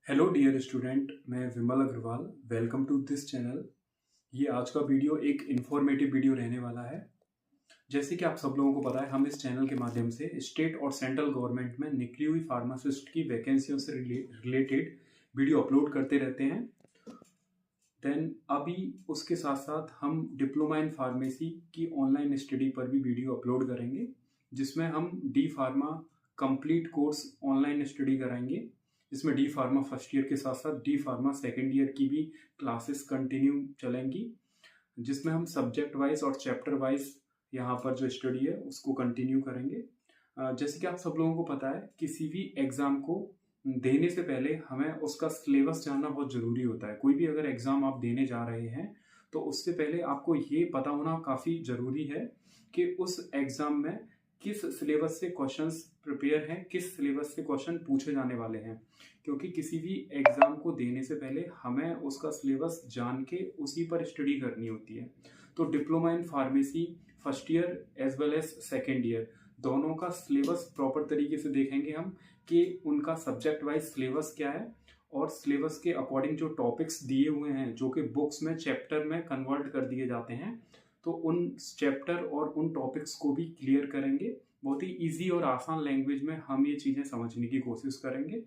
Hello dear student, मैं Vimal Agarwal. Welcome to this channel. ये आज का वीडियो एक इन्फॉर्मेटिव वीडियो रहने वाला है। जैसे कि आप सब लोगों को पता है, हम इस चैनल के माध्यम से स्टेट और सेंट्रल गवर्नमेंट में निकली हुई फार्मासिस्ट की वैकेंसियों से रिलेटेड वीडियो अपलोड करते रहते हैं। देन अभी उसके साथ साथ हम डिप्लोमा इन फार्मेसी की ऑनलाइन स्टडी पर भी वीडियो अपलोड करेंगे, जिसमें हम D pharma complete course online study कराएंगे। इसमें डी फार्मा फर्स्ट ईयर के साथ साथ डी फार्मा सेकेंड ईयर की भी क्लासेस कंटिन्यू चलेंगी, जिसमें हम सब्जेक्ट वाइज और चैप्टर वाइज यहाँ पर जो स्टडी है उसको कंटिन्यू करेंगे। जैसे कि आप सब लोगों को पता है, किसी भी एग्ज़ाम को देने से पहले हमें उसका सिलेबस जानना बहुत ज़रूरी होता है। कोई भी अगर एग्ज़ाम आप देने जा रहे हैं तो उससे पहले आपको ये पता होना काफ़ी ज़रूरी है कि उस एग्ज़ाम में किस सिलेबस से क्वेश्चंस प्रिपेयर हैं, किस सिलेबस से क्वेश्चन पूछे जाने वाले हैं। क्योंकि किसी भी एग्ज़ाम को देने से पहले हमें उसका सिलेबस जान के उसी पर स्टडी करनी होती है। तो diploma in pharmacy first year as well as second year दोनों का सिलेबस प्रॉपर तरीके से देखेंगे हम कि उनका सब्जेक्ट वाइज सिलेबस क्या है, और सिलेबस के अकॉर्डिंग जो टॉपिक्स दिए हुए हैं जो कि बुक्स में चैप्टर में कन्वर्ट कर दिए जाते हैं, तो उन चैप्टर और उन टॉपिक्स को भी क्लियर करेंगे। बहुत ही इजी और आसान लैंग्वेज में हम ये चीज़ें समझने की कोशिश करेंगे।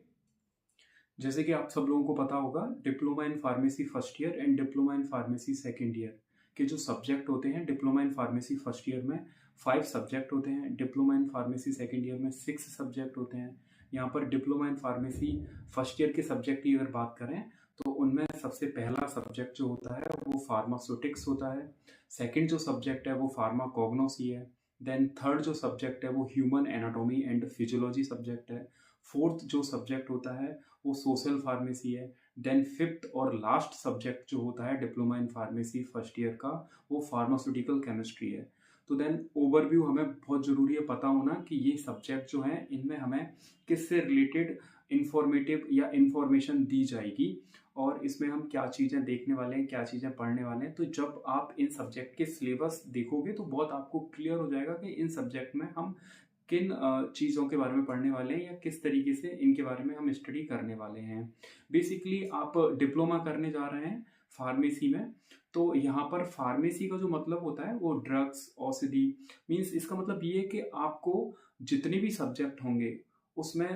जैसे कि आप सब लोगों को पता होगा, diploma in pharmacy first year and diploma in pharmacy second year के जो सब्जेक्ट होते हैं, diploma in pharmacy first year में 5 सब्जेक्ट होते हैं, diploma in pharmacy second year में 6 सब्जेक्ट होते हैं। यहाँ पर diploma in pharmacy first year के सब्जेक्ट की अगर बात करें तो उनमें सबसे पहला सब्जेक्ट जो होता है वो फार्मास्यूटिक्स होता है। सेकंड जो सब्जेक्ट है वो फार्माकोग्नोसी है। देन थर्ड जो सब्जेक्ट है वो human anatomy and physiology subject है। फोर्थ जो सब्जेक्ट होता है वो सोशल फार्मेसी है। देन फिफ्थ और लास्ट सब्जेक्ट जो होता है diploma in pharmacy first year का, वो फार्मास्यूटिकल केमिस्ट्री है। तो देन ओवरव्यू हमें बहुत ज़रूरी है पता होना कि ये सब्जेक्ट जो हैं इनमें हमें किससे रिलेटेड इंफॉर्मेटिव या इंफॉर्मेशन दी जाएगी, और इसमें हम क्या चीज़ें देखने वाले हैं, क्या चीज़ें पढ़ने वाले हैं। तो जब आप इन सब्जेक्ट के सिलेबस देखोगे तो बहुत आपको क्लियर हो जाएगा कि इन सब्जेक्ट में हम किन चीज़ों के बारे में पढ़ने वाले हैं या किस तरीके से इनके बारे में हम स्टडी करने वाले हैं। बेसिकली आप डिप्लोमा करने जा रहे हैं फार्मेसी में, तो यहाँ पर फार्मेसी का जो मतलब होता है वो ड्रग्स, औषधि, मीन्स इसका मतलब ये है कि आपको जितने भी सब्जेक्ट होंगे उसमें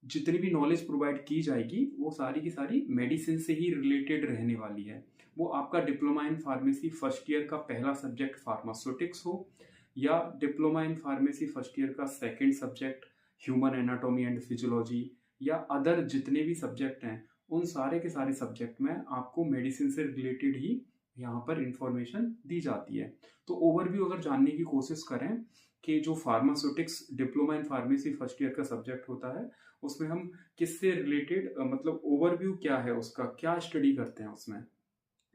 जितनी भी नॉलेज प्रोवाइड की जाएगी वो सारी की सारी मेडिसिन से ही रिलेटेड रहने वाली है। वो आपका diploma in pharmacy first year का पहला सब्जेक्ट फार्मास्यूटिक्स हो, या diploma in pharmacy first year का second subject human anatomy and physiology, या अदर जितने भी सब्जेक्ट हैं उन सारे के सारे सब्जेक्ट में आपको मेडिसिन से रिलेटेड ही यहाँ पर इंफॉर्मेशन दी जाती है। तो ओवरव्यू अगर जानने की कोशिश करें कि जो pharmaceutics diploma in pharmacy first year का सब्जेक्ट होता है उसमें हम किससे रिलेटेड, मतलब ओवरव्यू क्या है उसका, क्या स्टडी करते हैं उसमें।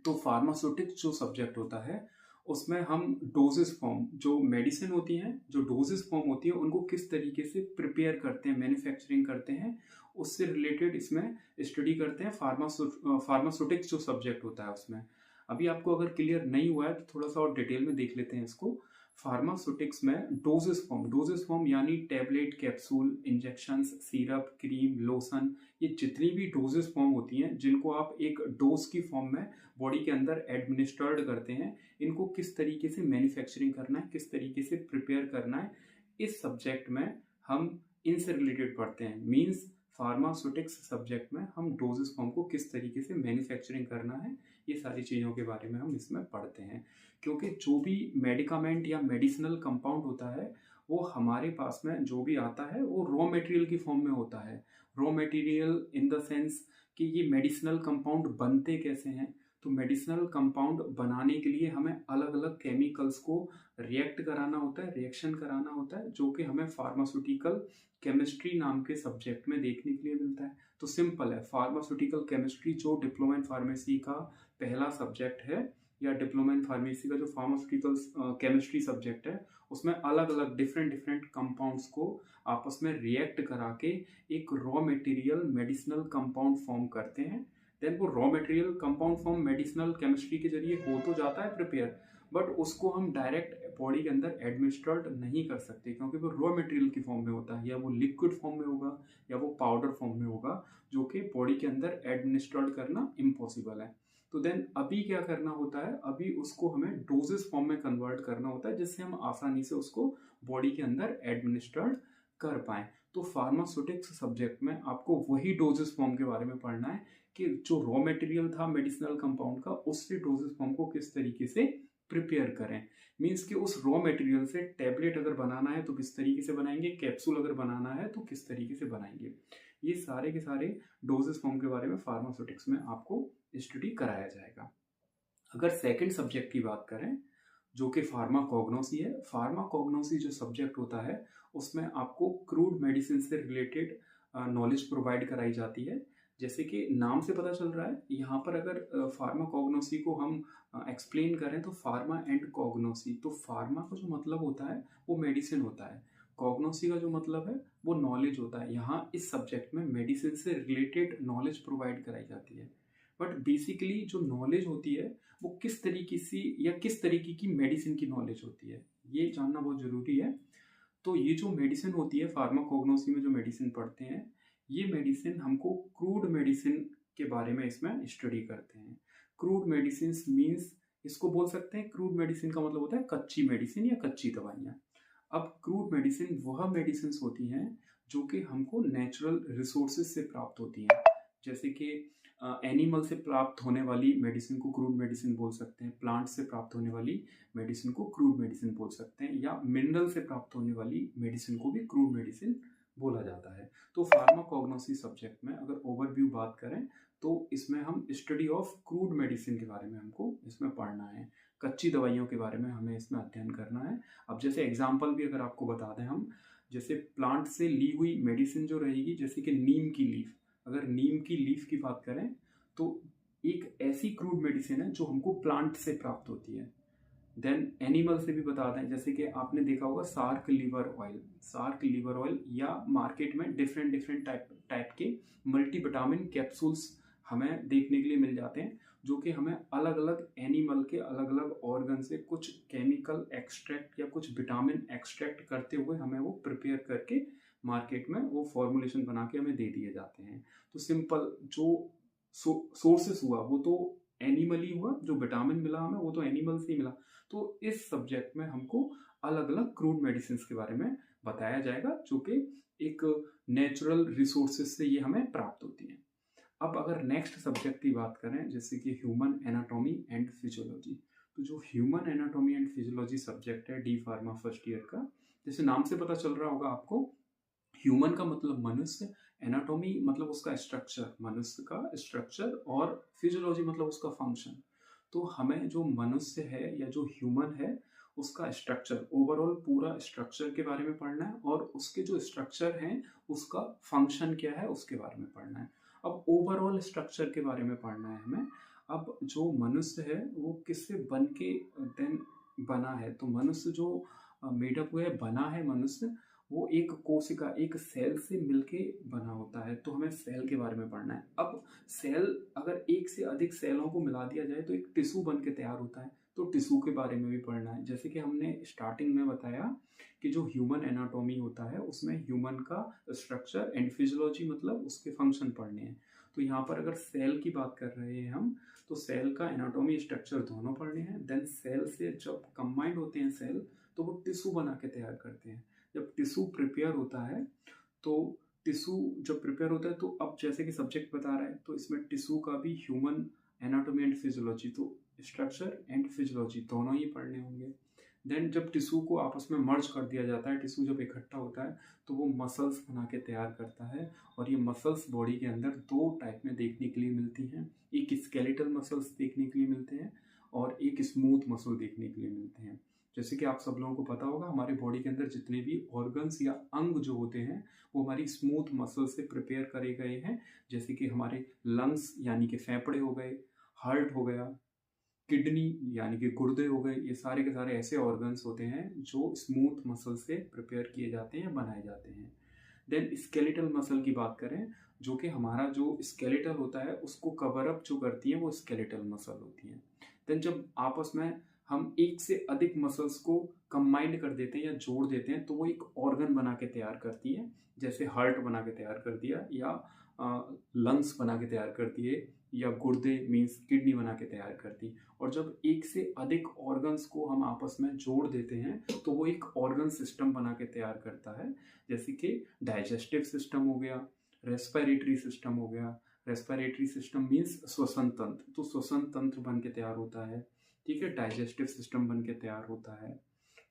तो फार्मास्यूटिक्स जो सब्जेक्ट होता है उसमें हम डोजेस फॉर्म, जो मेडिसिन होती हैं, जो डोजेस फॉर्म होती है उनको किस तरीके से प्रिपेयर करते हैं, मैन्युफैक्चरिंग करते हैं, उससे रिलेटेड इसमें स्टडी करते हैं। फार्मास्यूटिक्स जो सब्जेक्ट होता है उसमें अभी आपको अगर क्लियर नहीं हुआ है तो थोड़ा सा और डिटेल में देख लेते हैं इसको। फार्मास्यूटिक्स में डोजेस फॉर्म यानी tablet, capsule, injections, syrup, cream, lotion, ये जितनी भी डोजेस फॉर्म होती हैं जिनको आप एक डोज की फॉर्म में बॉडी के अंदर एडमिनिस्टर्ड करते हैं, इनको किस तरीके से मैन्युफैक्चरिंग करना है, किस तरीके से प्रिपेयर करना है, इस सब्जेक्ट में हम इनसे रिलेटेड पढ़ते हैं। मीन्स फार्मास्यूटिक्स सब्जेक्ट में हम डोजेस फॉर्म को किस तरीके से मैन्युफैक्चरिंग करना है, ये सारी चीज़ों के बारे में हम इसमें पढ़ते हैं। क्योंकि जो भी मेडिकामेंट या मेडिसिनल कंपाउंड होता है वो हमारे पास में जो भी आता है वो रॉ मटेरियल की फॉर्म में होता है। Raw material in the sense कि ये मेडिसिनल कंपाउंड बनते कैसे हैं। तो मेडिसिनल कंपाउंड बनाने के लिए हमें अलग अलग केमिकल्स को रिएक्ट कराना होता है, रिएक्शन कराना होता है, जो कि हमें फार्मास्यूटिकल केमिस्ट्री नाम के सब्जेक्ट में देखने के लिए मिलता है। तो सिंपल है, फार्मास्यूटिकल केमिस्ट्री जो डिप्लोमा इन फार्मेसी का पहला सब्जेक्ट है, या डिप्लोमा इन फार्मेसी का जो फार्मास्यूटिकल केमिस्ट्री सब्जेक्ट है, उसमें अलग अलग डिफरेंट कंपाउंड्स को आपस में रिएक्ट करा के एक raw material medicinal compound form करते हैं। देन वो raw material compound form medicinal chemistry के जरिए हो तो जाता है प्रिपेयर, बट उसको हम डायरेक्ट बॉडी के अंदर एडमिनिस्ट्रेट नहीं कर सकते, क्योंकि वो रॉ मटेरियल की फॉर्म में होता है, या वो लिक्विड फॉर्म में होगा या वो पाउडर फॉर्म में होगा, जो कि बॉडी के अंदर एडमिनिस्ट्रेट करना इम्पॉसिबल है। तो देन अभी क्या करना होता है, अभी उसको हमें डोजेस फॉर्म में कन्वर्ट करना होता है, जिससे हम आसानी से उसको बॉडी के अंदर एडमिनिस्ट्रेट कर पाएँ। तो फार्मास्यूटिक्स सब्जेक्ट में आपको वही डोजेस फॉर्म के बारे में पढ़ना है कि जो रॉ मटेरियल था मेडिसिनल कंपाउंड का, उससे डोजेस फॉर्म को किस तरीके से प्रिपेयर करें। मीन्स कि उस रॉ मटेरियल से टैबलेट अगर बनाना है तो किस तरीके से बनाएंगे, कैप्सूल अगर बनाना है तो किस तरीके से बनाएंगे। ये सारे के सारे डोजेस फॉर्म के बारे में फार्मास्यूटिक्स में आपको स्टडी कराया जाएगा। अगर सेकंड सब्जेक्ट की बात करें जो कि फार्माकोग्नोसी है, फार्माकोग्नोसी जो सब्जेक्ट होता है उसमें आपको क्रूड मेडिसिन से रिलेटेड नॉलेज प्रोवाइड कराई जाती है। जैसे कि नाम से पता चल रहा है, यहाँ पर अगर फार्माकोग्नोसी को हम एक्सप्लेन करें तो फार्मा एंड कोग्नोसी, तो फार्मा का जो मतलब होता है वो मेडिसिन होता है, कोग्नोसी का जो मतलब है वो नॉलेज होता है। यहाँ इस सब्जेक्ट में मेडिसिन से रिलेटेड नॉलेज प्रोवाइड कराई जाती है। बट बेसिकली जो नॉलेज होती है वो किस तरीके से या किस तरीके की मेडिसिन की नॉलेज होती है, ये जानना बहुत ज़रूरी है। तो ये जो मेडिसिन होती है फार्माकोग्नोसी में, जो मेडिसिन पढ़ते हैं, ये मेडिसिन हमको क्रूड मेडिसिन के बारे में इसमें स्टडी करते हैं। क्रूड मेडिसिन मीन्स, इसको बोल सकते हैं, क्रूड मेडिसिन का मतलब होता है कच्ची मेडिसिन या कच्ची दवाइयाँ। अब क्रूड मेडिसिन वह मेडिसिन होती हैं जो कि हमको नेचुरल रिसोर्सेज से प्राप्त होती हैं। जैसे कि एनिमल से प्राप्त होने वाली मेडिसिन को क्रूड मेडिसिन बोल सकते हैं, प्लांट से प्राप्त होने वाली मेडिसिन को क्रूड मेडिसिन बोल सकते हैं, या मिनरल से प्राप्त होने वाली मेडिसिन को भी क्रूड मेडिसिन बोला जाता है। तो फार्माकोग्नोसी सब्जेक्ट में अगर ओवरव्यू बात करें तो इसमें हम स्टडी ऑफ क्रूड मेडिसिन के बारे में हमको इसमें पढ़ना है, कच्ची दवाइयों के बारे में हमें इसमें अध्ययन करना है। अब जैसे एग्जाम्पल भी अगर आपको बता दें हम, जैसे प्लांट से ली हुई मेडिसिन जो रहेगी, जैसे कि नीम की लीफ, अगर नीम की लीफ की बात करें तो एक ऐसी क्रूड मेडिसिन है जो हमको प्लांट से प्राप्त होती है। देन एनिमल से भी बता दें, जैसे कि आपने देखा होगा shark liver oil, shark liver oil, या मार्केट में डिफरेंट डिफरेंट टाइप के मल्टीविटामिन कैप्सूल्स हमें देखने के लिए मिल जाते हैं, जो कि हमें अलग अलग एनिमल के अलग अलग ऑर्गन से कुछ केमिकल एक्सट्रैक्ट या कुछ विटामिन एक्सट्रैक्ट करते हुए हमें वो प्रिपेयर करके मार्केट में वो फॉर्मुलेशन बना के हमें दे दिए जाते हैं। तो सिंपल जो सोर्सेस हुआ वो तो एनिमल ही हुआ, जो विटामिन मिला हमें वो तो एनिमल से ही मिला। तो इस सब्जेक्ट में हमको अलग अलग क्रूड मेडिसिन के बारे में बताया जाएगा, जो कि एक नेचुरल रिसोर्सेज से ये हमें प्राप्त होती हैं। अब अगर नेक्स्ट सब्जेक्ट की बात करें, जैसे कि ह्यूमन एनाटॉमी एंड फिजियोलॉजी, तो जो human anatomy and physiology subject है डी फार्मा फर्स्ट ईयर का, जैसे नाम से पता चल रहा होगा आपको, ह्यूमन का मतलब मनुष्य, एनाटॉमी मतलब उसका स्ट्रक्चर, मनुष्य का स्ट्रक्चर, और फिजियोलॉजी मतलब उसका फंक्शन। तो हमें जो मनुष्य है या जो ह्यूमन है उसका स्ट्रक्चर, ओवरऑल पूरा स्ट्रक्चर के बारे में पढ़ना है, और उसके जो स्ट्रक्चर हैं उसका फंक्शन क्या है उसके बारे में पढ़ना है। अब ओवरऑल स्ट्रक्चर के बारे में पढ़ना है हमें। अब जो मनुष्य है वो किससे बन के देन बना है, तो मनुष्य जो मेडअप हुआ है, बना है मनुष्य, वो एक कोशिका, एक सेल से मिलके बना होता है। तो हमें सेल के बारे में पढ़ना है। अब सेल, अगर एक से अधिक सेलों को मिला दिया जाए तो एक टिश्यू बन के तैयार होता है, तो टिश्यू के बारे में भी पढ़ना है। जैसे कि हमने स्टार्टिंग में बताया कि जो ह्यूमन एनाटॉमी होता है उसमें ह्यूमन का स्ट्रक्चर एंड फिजियोलॉजी मतलब उसके फंक्शन पढ़ने हैं। तो यहाँ पर अगर सेल की बात कर रहे हैं हम, तो सेल का एनाटॉमी स्ट्रक्चर दोनों पढ़ने हैं। देन सेल से जब कंबाइंड होते हैं सेल, तो वो टिश्यू बना के तैयार करते हैं। जब टिश्यू प्रिपेयर होता है, तो टिश्यू जब प्रिपेयर होता है, तो अब जैसे कि सब्जेक्ट बता रहा है, तो इसमें टिश्यू का भी ह्यूमन एनाटॉमी एंड फिजियोलॉजी, तो स्ट्रक्चर एंड फिजियोलॉजी दोनों ही पढ़ने होंगे। देन जब टिश्यू को आपस में मर्ज कर दिया जाता है, टिश्यू जब इकट्ठा होता है तो वो मसल्स बना के तैयार करता है, और ये मसल्स बॉडी के अंदर दो टाइप में देखने के लिए मिलती हैं। एक स्केलेटल मसल्स देखने के लिए मिलते हैं और एक स्मूथ मसल देखने के लिए मिलते हैं। जैसे कि आप सब लोगों को पता होगा, हमारे बॉडी के अंदर जितने भी ऑर्गन्स या अंग जो होते हैं वो हमारी स्मूथ मसल से प्रिपेयर करे गए हैं। जैसे कि हमारे लंग्स यानी कि फेफड़े हो गए, हार्ट हो गया, किडनी यानी कि गुर्दे हो गए, ये सारे के सारे ऐसे ऑर्गन्स होते हैं जो स्मूथ मसल से प्रिपेयर किए जाते हैं, बनाए जाते हैं। देन स्केलेटल मसल की बात करें, जो कि हमारा जो स्केलेटल होता है उसको कवर अप जो करती है वो स्केलेटल मसल होती है। देन जब आपस में हम एक से अधिक मसल्स को कंबाइंड कर देते हैं या जोड़ देते हैं तो वो एक ऑर्गन बना के तैयार करती है। जैसे हार्ट बना के तैयार कर दिया, या लंग्स बना के तैयार कर दिए, या गुर्दे मीन्स किडनी बना के तैयार करती। और जब एक से अधिक ऑर्गन्स को हम आपस में जोड़ देते हैं तो वो एक ऑर्गन सिस्टम बना के तैयार करता है। जैसे कि डाइजेस्टिव सिस्टम हो गया, रेस्पिरेटरी सिस्टम हो गया। रेस्पिरेटरी सिस्टम मीन्स श्वसन तंत्र, तो श्वसन तंत्र बन के तैयार होता है। ठीक है, डाइजेस्टिव सिस्टम बन के तैयार होता है,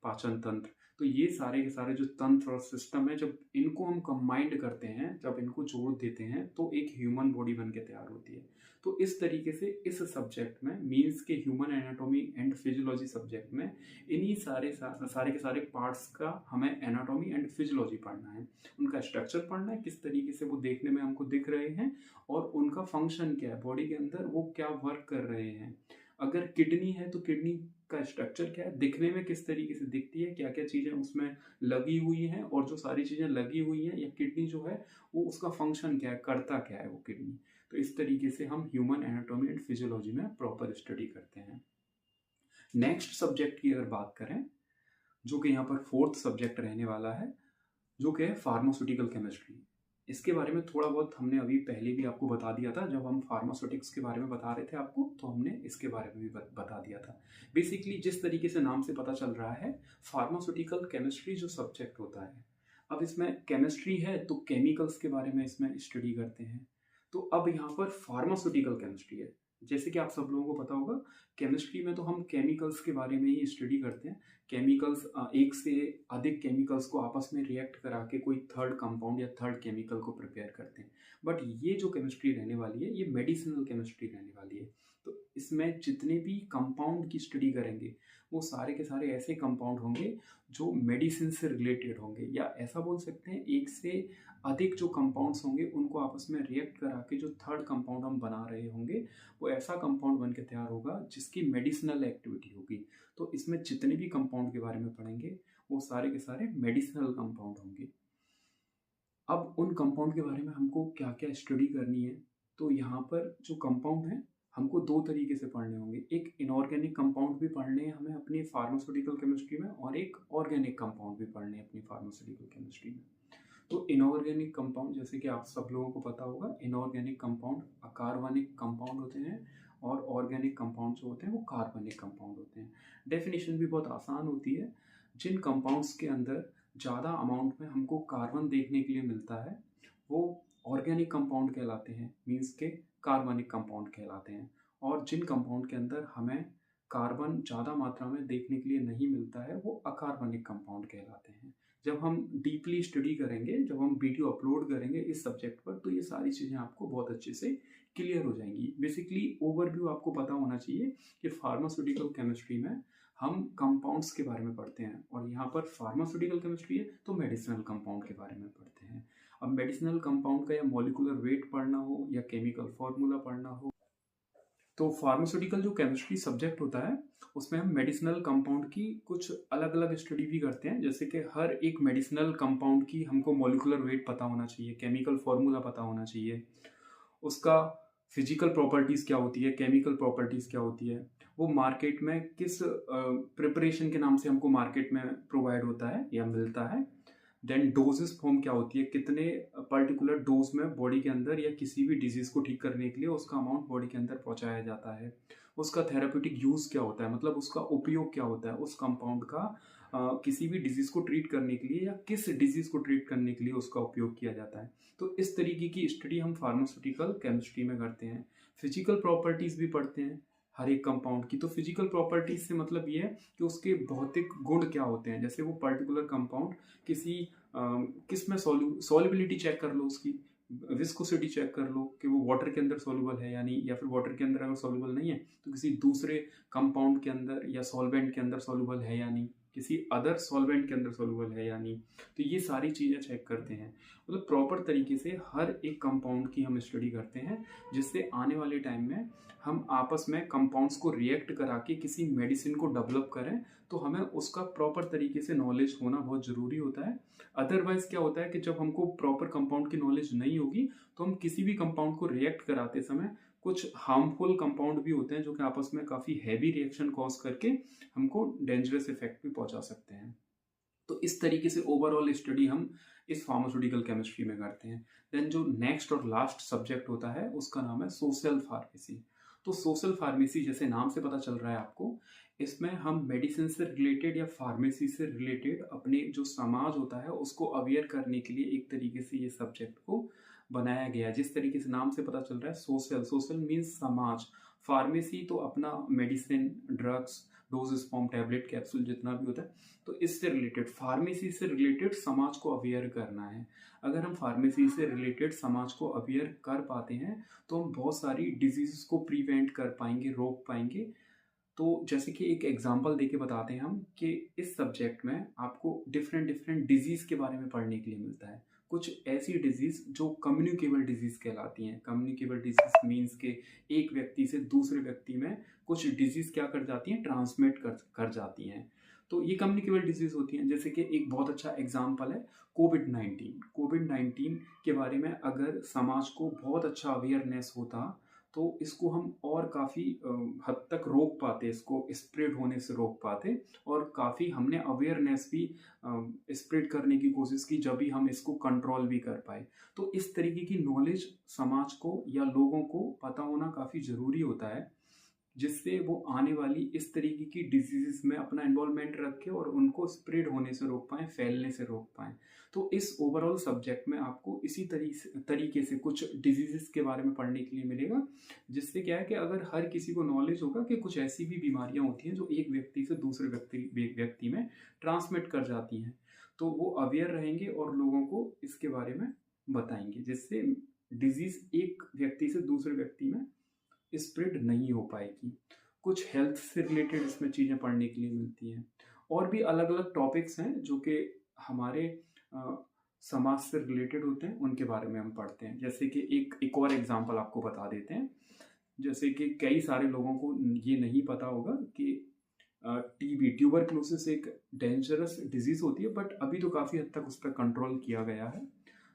पाचन तंत्र। तो ये सारे के सारे जो तंत्र और सिस्टम है, जब इनको हम कंबाइंड करते हैं, जब इनको जोड़ देते हैं तो एक ह्यूमन बॉडी बन के तैयार होती है। तो इस तरीके से इस सब्जेक्ट में, मीन्स के human anatomy and physiology subject में, इन्हीं सारे के सारे पार्ट्स का हमें एनाटॉमी एंड फिजियोलॉजी पढ़ना है। उनका स्ट्रक्चर पढ़ना है, किस तरीके से वो देखने में हमको दिख रहे हैं और उनका फंक्शन क्या है बॉडी के अंदर, वो क्या वर्क कर रहे हैं। अगर किडनी है तो किडनी का स्ट्रक्चर क्या है, दिखने में किस तरीके से दिखती है, क्या क्या चीज़ें उसमें लगी हुई हैं, और जो सारी चीज़ें लगी हुई हैं या किडनी जो है वो उसका फंक्शन क्या है, करता क्या है वो किडनी। तो इस तरीके से हम ह्यूमन एनाटॉमी एंड फिजियोलॉजी में प्रॉपर स्टडी करते हैं। नेक्स्ट सब्जेक्ट की अगर बात करें, जो कि यहाँ पर फोर्थ सब्जेक्ट रहने वाला है, जो कि है फार्मास्यूटिकल केमिस्ट्री। इसके बारे में थोड़ा बहुत हमने अभी पहले भी आपको बता दिया था, जब हम फार्मास्यूटिक्स के बारे में बता रहे थे आपको, तो हमने इसके बारे में भी बता दिया था। बेसिकली जिस तरीके से नाम से पता चल रहा है, फार्मास्यूटिकल केमिस्ट्री जो सब्जेक्ट होता है, अब इसमें केमिस्ट्री है तो केमिकल्स के बारे में इसमें स्टडी करते हैं। तो अब यहाँ पर फार्मास्यूटिकल केमिस्ट्री है। जैसे कि आप सब लोगों को पता होगा, केमिस्ट्री में तो हम केमिकल्स के बारे में ही स्टडी करते हैं। केमिकल्स, एक से अधिक केमिकल्स को आपस में रिएक्ट करा के कोई थर्ड कंपाउंड या थर्ड केमिकल को प्रिपेयर करते हैं। बट ये जो केमिस्ट्री रहने वाली है, ये मेडिसिनल केमिस्ट्री रहने वाली है। तो इसमें जितने भी कंपाउंड की स्टडी करेंगे, वो सारे के सारे ऐसे कंपाउंड होंगे जो मेडिसिन से रिलेटेड होंगे, या ऐसा बोल सकते हैं एक से अधिक जो कंपाउंड्स होंगे उनको आपस में रिएक्ट करा के जो थर्ड कंपाउंड हम बना रहे होंगे, वो ऐसा कंपाउंड बन के तैयार होगा जिसकी मेडिसिनल एक्टिविटी होगी। तो इसमें जितने भी कंपाउंड के बारे में पढ़ेंगे, वो सारे के सारे मेडिसिनल कंपाउंड होंगे। अब उन कंपाउंड के बारे में हमको क्या क्या स्टडी करनी है, तो यहाँ पर जो कंपाउंड है हमको दो तरीके से पढ़ने होंगे। एक इनऑर्गेनिक कंपाउंड भी पढ़ने हैं हमें अपनी फार्मास्यूटिकल केमिस्ट्री में, और एक ऑर्गेनिक कंपाउंड भी पढ़ने हैं अपनी फार्मास्यूटिकल केमिस्ट्री में। तो इनऑर्गेनिक कंपाउंड, जैसे कि आप सब लोगों को पता होगा, इनऑर्गेनिक कंपाउंड अकार्बनिक कंपाउंड होते हैं, और ऑर्गेनिक कंपाउंड जो होते हैं वो कार्बनिक कंपाउंड होते हैं। डेफिनेशन भी बहुत आसान होती है। जिन कंपाउंड्स के अंदर ज़्यादा अमाउंट में हमको कार्बन देखने के लिए मिलता है, वो ऑर्गेनिक कंपाउंड कहलाते हैं, मीन्स के कार्बनिक कंपाउंड कहलाते हैं। और जिन कंपाउंड के अंदर हमें कार्बन ज़्यादा मात्रा में देखने के लिए नहीं मिलता है, वो अकार्बनिक कंपाउंड कहलाते हैं। जब हम डीपली स्टडी करेंगे, जब हम वीडियो अपलोड करेंगे इस सब्जेक्ट पर, तो ये सारी चीज़ें आपको बहुत अच्छे से क्लियर हो जाएंगी। बेसिकली ओवरव्यू आपको पता होना चाहिए कि फार्मास्यूटिकल केमिस्ट्री में हम कंपाउंड्स के बारे में पढ़ते हैं, और यहाँ पर फार्मास्यूटिकल केमिस्ट्री है तो मेडिसिनल कंपाउंड के बारे में पढ़ते हैं। अब मेडिसिनल कंपाउंड का या मॉलिक्यूलर वेट पढ़ना हो या केमिकल फॉर्मूला पढ़ना हो, तो फार्मास्यूटिकल जो केमिस्ट्री सब्जेक्ट होता है, उसमें हम मेडिसिनल कंपाउंड की कुछ अलग अलग स्टडी भी करते हैं। जैसे कि हर एक मेडिसिनल कंपाउंड की हमको मॉलिक्यूलर वेट पता होना चाहिए, केमिकल फॉर्मूला पता होना चाहिए, उसका फिजिकल प्रॉपर्टीज़ क्या होती है, केमिकल प्रॉपर्टीज़ क्या होती है, वो मार्केट में किस प्रिपरेशन के नाम से हमको मार्केट में प्रोवाइड होता है या मिलता है। देन डोजेस फॉर्म क्या होती है, कितने पर्टिकुलर डोज में बॉडी के अंदर या किसी भी डिजीज़ को ठीक करने के लिए उसका अमाउंट बॉडी के अंदर पहुंचाया जाता है। उसका थेराप्यूटिक यूज़ क्या होता है, मतलब उसका उपयोग क्या होता है उस कंपाउंड का, किसी भी डिजीज़ को ट्रीट करने के लिए या किस डिजीज़ को ट्रीट करने के लिए उसका उपयोग किया जाता है। तो इस तरीके की स्टडी हम फार्मास्यूटिकल केमिस्ट्री में करते हैं। फिजिकल प्रॉपर्टीज़ भी पढ़ते हैं हर एक कंपाउंड की। तो फिजिकल प्रॉपर्टीज से मतलब ये है कि उसके भौतिक गुण क्या होते हैं। जैसे वो पर्टिकुलर कंपाउंड किसी किस में सॉल्युबिलिटी चेक कर लो, उसकी विस्कोसिटी चेक कर लो कि वो वाटर के अंदर सॉल्युबल है या नहीं, या फिर वाटर के अंदर अगर सॉल्युबल नहीं है तो किसी दूसरे कंपाउंड के अंदर या सॉल्वेंट के अंदर सॉल्युबल है या नहीं, किसी अदर सॉल्वेंट के अंदर सॉल्युबल है या नहीं। तो ये सारी चीज़ें चेक करते हैं। मतलब प्रॉपर तरीके से हर एक कंपाउंड की हम स्टडी करते हैं, जिससे आने वाले टाइम में हम आपस में कंपाउंड्स को रिएक्ट करा के किसी मेडिसिन को डेवलप करें, तो हमें उसका प्रॉपर तरीके से नॉलेज होना बहुत ज़रूरी होता है। अदरवाइज़ क्या होता है कि जब हमको प्रॉपर कंपाउंड की नॉलेज नहीं होगी तो हम किसी भी कंपाउंड को रिएक्ट कराते समय कुछ हार्मफुल कंपाउंड भी होते हैं जो कि आपस में काफ़ी हैवी रिएक्शन कॉज करके हमको डेंजरस इफेक्ट भी पहुंचा सकते हैं। तो इस तरीके से ओवरऑल स्टडी हम इस फार्मास्यूटिकल केमिस्ट्री में करते हैं। देन जो नेक्स्ट और लास्ट सब्जेक्ट होता है उसका नाम है सोशल फार्मेसी। तो सोशल फार्मेसी जैसे नाम से पता चल रहा है आपको, इसमें हम मेडिसिन से रिलेटेड या फार्मेसी से रिलेटेड अपने जो समाज होता है उसको अवेयर करने के लिए एक तरीके से ये सब्जेक्ट को बनाया गया है। जिस तरीके से नाम से पता चल रहा है सोशल, सोशल मीन्स समाज, फार्मेसी तो अपना medicine, drugs, doses form, tablet, capsule जितना भी होता है, तो इससे रिलेटेड, फार्मेसी से रिलेटेड समाज को अवेयर करना है। अगर हम फार्मेसी से रिलेटेड समाज को अवेयर कर पाते हैं तो हम बहुत सारी डिजीज़ को प्रिवेंट कर पाएंगे, रोक पाएंगे। तो जैसे कि एक एग्जांपल देके बताते हैं हम कि इस सब्जेक्ट में आपको डिफरेंट डिफरेंट डिजीज़ के बारे में पढ़ने के लिए मिलता है। कुछ ऐसी डिजीज़ जो कम्युनिकेबल डिजीज़ कहलाती हैं। कम्युनिकेबल डिजीज़ मीन्स के एक व्यक्ति से दूसरे व्यक्ति में कुछ डिजीज़ क्या कर जाती हैं, ट्रांसमिट कर जाती हैं। तो ये कम्युनिकेबल डिजीज़ होती हैं। जैसे कि एक बहुत अच्छा एग्जाम्पल है कोविड-19। कोविड-19 के बारे में अगर समाज को बहुत अच्छा अवेयरनेस होता तो इसको हम और काफ़ी हद तक रोक पाते, इसको स्प्रेड होने से रोक पाते, और काफ़ी हमने अवेयरनेस भी स्प्रेड करने की कोशिश की जब भी हम इसको कंट्रोल भी कर पाए। तो इस तरीके की नॉलेज समाज को या लोगों को पता होना काफ़ी ज़रूरी होता है, जिससे वो आने वाली इस तरीके की डिजीज़ में अपना इन्वॉल्वमेंट रखें और उनको स्प्रेड होने से रोक पाएँ, फैलने से रोक पाएँ। तो इस ओवरऑल सब्जेक्ट में आपको इसी तरीके से कुछ डिजीज़ के बारे में पढ़ने के लिए मिलेगा, जिससे क्या है कि अगर हर किसी को नॉलेज होगा कि कुछ ऐसी भी बीमारियाँ होती हैं जो एक व्यक्ति से दूसरे व्यक्ति में ट्रांसमिट कर जाती हैं, तो वो अवेयर रहेंगे और लोगों को इसके बारे में बताएंगे, जिससे डिजीज़ एक व्यक्ति से दूसरे व्यक्ति में स्प्रेड नहीं हो पाएगी। कुछ हेल्थ से रिलेटेड इसमें चीज़ें पढ़ने के लिए मिलती हैं, और भी अलग अलग टॉपिक्स हैं जो कि हमारे समाज से रिलेटेड होते हैं, उनके बारे में हम पढ़ते हैं। जैसे कि एक और एग्जांपल आपको बता देते हैं। जैसे कि कई सारे लोगों को ये नहीं पता होगा कि टीबी, ट्यूबरक्लोसिस एक डेंजरस डिजीज़ होती है, बट अभी तो काफ़ी हद तक उस पर कंट्रोल किया गया है।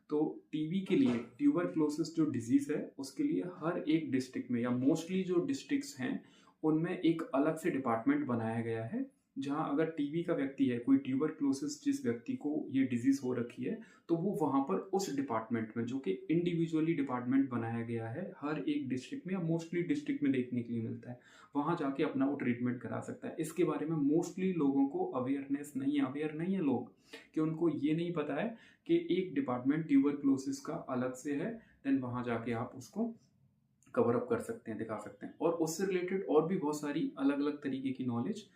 तो टीबी के लिए, ट्यूबरक्लोसिस जो डिजीज़ है उसके लिए हर एक डिस्ट्रिक्ट में या मोस्टली जो डिस्ट्रिक्ट्स हैं उनमें एक अलग से डिपार्टमेंट बनाया गया है, जहां अगर टीबी का व्यक्ति है, कोई ट्यूबरक्लोसिस जिस व्यक्ति को ये डिजीज़ हो रखी है, तो वो वहाँ पर उस डिपार्टमेंट में, जो कि इंडिविजुअली डिपार्टमेंट बनाया गया है, हर एक डिस्ट्रिक्ट में या मोस्टली डिस्ट्रिक्ट में देखने के लिए मिलता है, वहाँ जाके अपना वो ट्रीटमेंट करा सकता है। इसके बारे में मोस्टली लोगों को अवेयरनेस नहीं है, अवेयर नहीं है लोग, कि उनको ये नहीं पता है कि एक डिपार्टमेंट ट्यूबरक्लोसिस का अलग से है, देन वहाँ जाके आप उसको कवर अप कर सकते हैं, दिखा सकते हैं। और उससे रिलेटेड और भी बहुत सारी अलग अलग तरीके की नॉलेज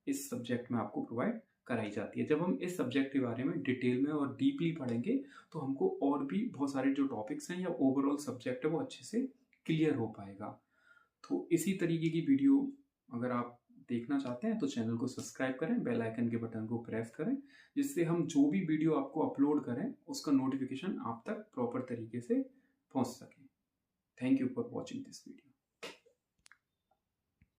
इस सब्जेक्ट में आपको प्रोवाइड कराई जाती है। जब हम इस सब्जेक्ट के बारे में डिटेल में और डीपली पढ़ेंगे तो हमको और भी बहुत सारे जो टॉपिक्स हैं या ओवरऑल सब्जेक्ट है वो अच्छे से क्लियर हो पाएगा। तो इसी तरीके की वीडियो अगर आप देखना चाहते हैं तो चैनल को सब्सक्राइब करें, बेल आइकन के बटन को प्रेस करें, जिससे हम जो भी वीडियो आपको अपलोड करें उसका नोटिफिकेशन आप तक प्रॉपर तरीके से पहुंच सके। Thank you for watching this video.